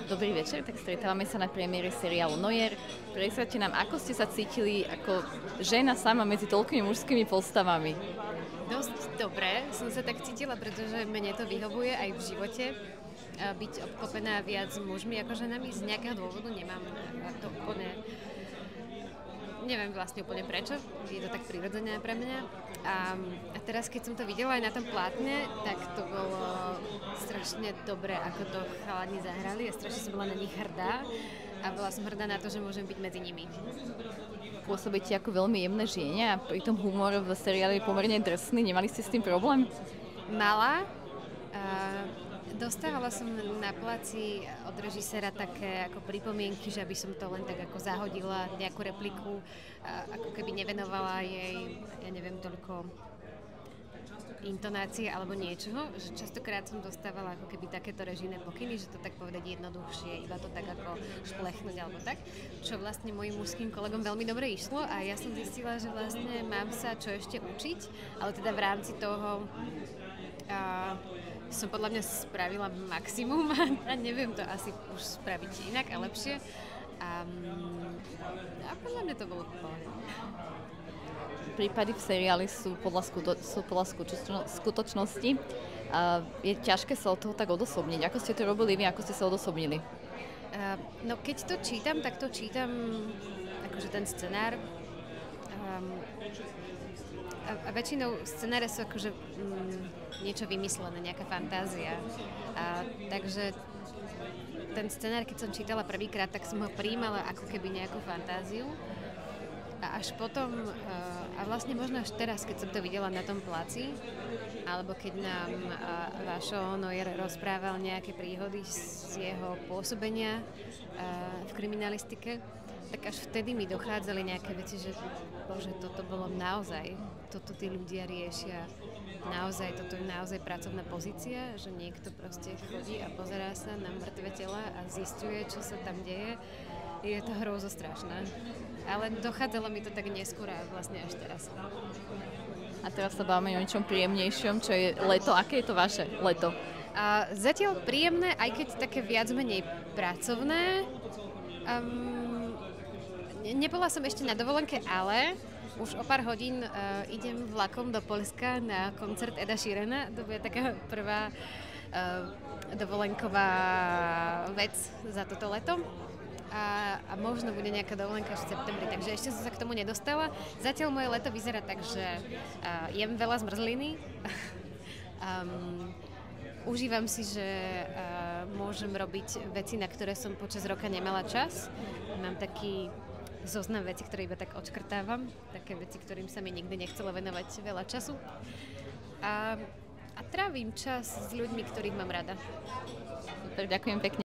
Dobrý večer, tak stretávame sa na premiére seriálu Noir. Predstavte nám, ako ste sa cítili ako žena sama medzi toľkými mužskými postavami. Dosť dobre som sa tak cítila, pretože mne to vyhovuje aj v živote. Byť obklopená viac mužmi ako ženami z nejakého dôvodu nemám to úplne... Neviem vlastne úplne prečo, je to tak prirodzené pre mňa. A teraz, keď som to videla aj na tom plátne, tak to bolo strašne dobré, ako to chalani zahrali a strašne som bola na nich hrdá a bola som hrdá na to, že môžem byť medzi nimi. Pôsobíte ako veľmi jemné žienie a pritom humor v seriáli je pomerne drsný. Nemali ste s tým problém? Mala. Dostávala som na placi od režiséra také ako pripomienky, že aby som to len tak ako zahodila, nejakú repliku, ako keby nevenovala jej, ja neviem, toľko intonácie alebo niečoho, že častokrát som dostávala ako keby takéto režijné pokyny, že to tak povedať jednoduchšie, iba to tak ako šplechnúť alebo tak, čo vlastne mojim mužským kolegom veľmi dobre išlo a ja som zistila, že vlastne mám sa čo ešte učiť, ale teda v rámci toho som podľa mňa spravila maximum a neviem to asi už spraviť inak a lepšie. A podľa mňa to bolo pohľadné. Prípady v seriáli sú podľa skutočnosti. Je ťažké sa od toho tak odosobniť. Ako ste to robili vy, ako ste sa odosobnili? No keď to čítam, tak to čítam akože ten scenár. A väčšinou scenáre sú akože niečo vymyslené, nejaká fantázia. Takže ten scenár, keď som čítala prvýkrát, tak som ho prijímala ako keby nejakú fantáziu. A až potom, a vlastne možno až teraz, keď som to videla na tom placi, alebo keď nám Vašo Noir rozprával nejaké príhody z jeho pôsobenia v kriminalistike, tak až vtedy mi dochádzali nejaké veci, že bože, toto bolo naozaj, toto tí ľudia riešia naozaj, toto je naozaj pracovná pozícia, že niekto proste chodí a pozerá sa na mŕtve tela a zisťuje, čo sa tam deje. Je to hrôzostrašné. Ale dochádzalo mi to tak neskôr a vlastne až teraz. A teraz sa bavíme o niečom príjemnejšom, čo je leto. Aké je to vaše leto? Zatiaľ príjemné, aj keď také viac menej pracovné. Nebola som ešte na dovolenke, ale už o pár hodín idem vlakom do Poľska na koncert Eda Sheerana. To bude taká prvá dovolenková vec za toto leto. A možno bude nejaká dovolenka až v septembri, takže ešte som sa k tomu nedostala. Zatiaľ moje leto vyzerá tak, že jem veľa zmrzliny. Užívam si, že môžem robiť veci, na ktoré som počas roka nemala čas. Mám taký zoznam veci, ktoré iba tak odškrtávam. Také veci, ktorým sa mi nikdy nechcelo venovať veľa času. A trávim čas s ľuďmi, ktorých mám rada. Super, ďakujem pekne.